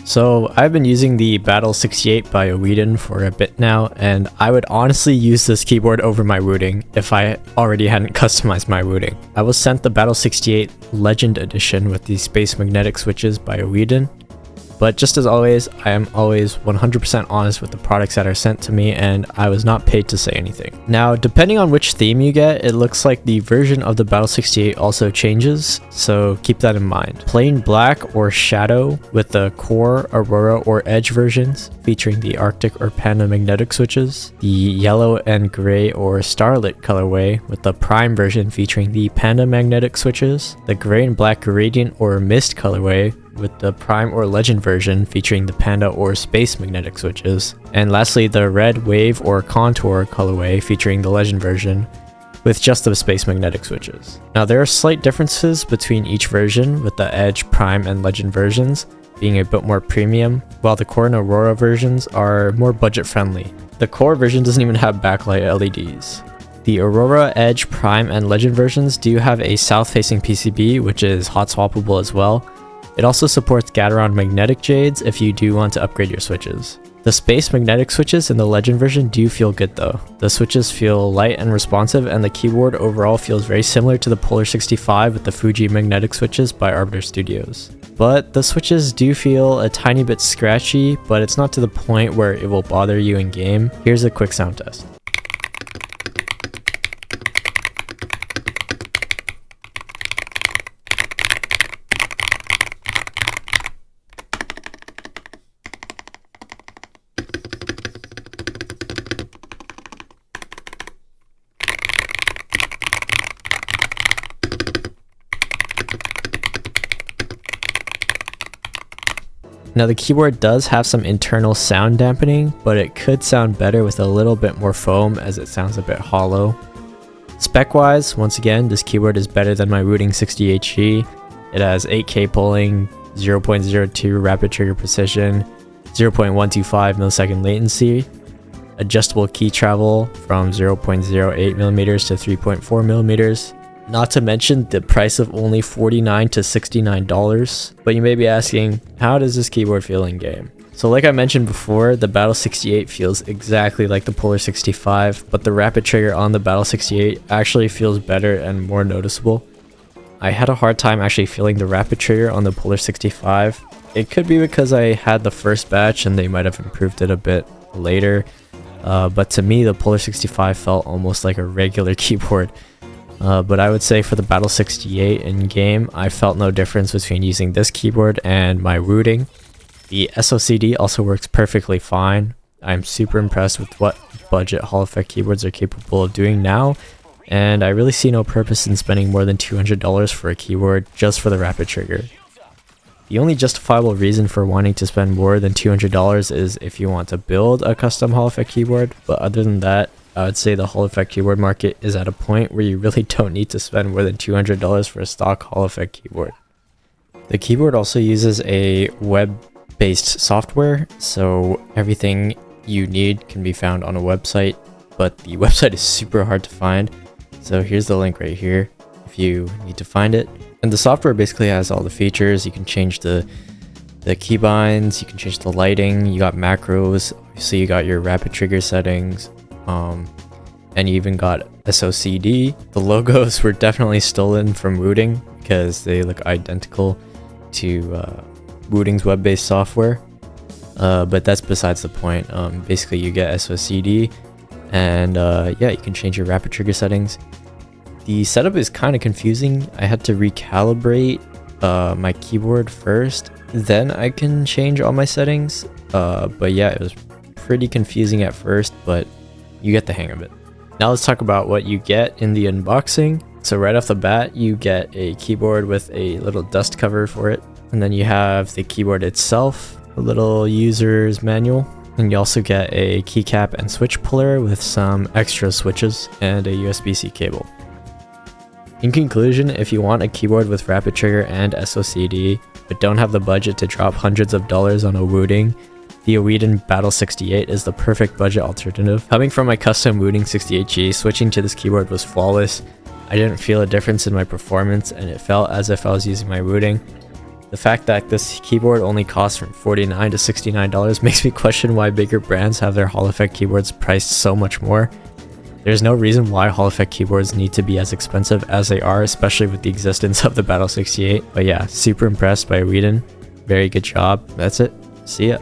So I've been using the Battle68 by EWEADN for a bit now, and I would honestly use this keyboard over my wooting if I already hadn't customized my wooting. I was sent the Battle68 Legend Edition with the Space Magnetic switches by EWEADN, but just as always, I am always 100% honest with the products that are sent to me, and I was not paid to say anything. Now, depending on which theme you get, it looks like the version of the Battle68 also changes, so keep that in mind. Plain black or shadow with the core, aurora, or edge versions featuring the Arctic or Panda magnetic switches. The yellow and gray or starlit colorway with the prime version featuring the Panda magnetic switches. The gray and black gradient or mist colorway with the prime or legend version featuring the Panda or space magnetic switches. And lastly, the red wave or contour colorway featuring the legend version with just the space magnetic switches. Now there are slight differences between each version, with the edge, prime, and legend versions being a bit more premium, while the core and aurora versions are more budget friendly. The core version doesn't even have backlight LEDs. The Aurora, Edge, Prime, and Legend versions do have a south-facing PCB, which is hot swappable as well. It also supports Gateron magnetic jades if you do want to upgrade your switches. The space magnetic switches in the Legend version do feel good though. The switches feel light and responsive, and the keyboard overall feels very similar to the Polar 65 with the Fuji magnetic switches by Arbiter Studios. But the switches do feel a tiny bit scratchy, but it's not to the point where it will bother you in game. Here's a quick sound test. Now the keyboard does have some internal sound dampening, but it could sound better with a little bit more foam as it sounds a bit hollow. Spec wise, once again, this keyboard is better than my wooting 60HE. It has 8K polling, 0.02 rapid trigger precision, 0.125 millisecond latency, adjustable key travel from 0.08mm to 3.4mm. Not to mention the price of only $49 to $69. But you may be asking, how does this keyboard feel in game? So like I mentioned before, the Battle68 feels exactly like the Polar 65, but the rapid trigger on the Battle68 actually feels better and more noticeable. I had a hard time actually feeling the rapid trigger on the Polar 65. It could be because I had the first batch and they might have improved it a bit later, but to me the Polar 65 felt almost like a regular keyboard. But I would say for the Battle68 in game, I felt no difference between using this keyboard and my wooting. The SOCD also works perfectly fine. I'm super impressed with what budget Hall effect keyboards are capable of doing now, and I really see no purpose in spending more than $200 for a keyboard just for the rapid trigger. The only justifiable reason for wanting to spend more than $200 is if you want to build a custom Hall effect keyboard, but other than that, I would say the Hall effect keyboard market is at a point where you really don't need to spend more than $200 for a stock Hall effect keyboard. The keyboard also uses a web-based software, so everything you need can be found on a website, but the website is super hard to find, so here's the link right here if you need to find it. And the software basically has all the features. You can change the keybinds, you can change the lighting, you got macros, obviously you got your rapid trigger settings, and you even got SOCD. The logos were definitely stolen from wooting because they look identical to wooting's web-based software, but that's besides the point. Basically you get SOCD, and yeah, you can change your rapid trigger settings. The setup is kind of confusing. I had to recalibrate my keyboard first, then I can change all my settings, but yeah, it was pretty confusing at first, but you get the hang of it. Now let's talk about what you get in the unboxing. So right off the bat, you get a keyboard with a little dust cover for it, and then you have the keyboard itself, a little user's manual, and you also get a keycap and switch puller with some extra switches and a USB-C cable. In conclusion, if you want a keyboard with rapid trigger and SOCD, but don't have the budget to drop hundreds of dollars on a wooting, the EWEADN Battle68 is the perfect budget alternative. Coming from my custom wooting 68G, switching to this keyboard was flawless. I didn't feel a difference in my performance, and it felt as if I was using my wooting. The fact that this keyboard only costs from $49 to $69 makes me question why bigger brands have their Hall Effect keyboards priced so much more. There's no reason why Hall Effect keyboards need to be as expensive as they are, especially with the existence of the Battle68. But yeah, super impressed by EWEADN. Very good job. That's it. See ya.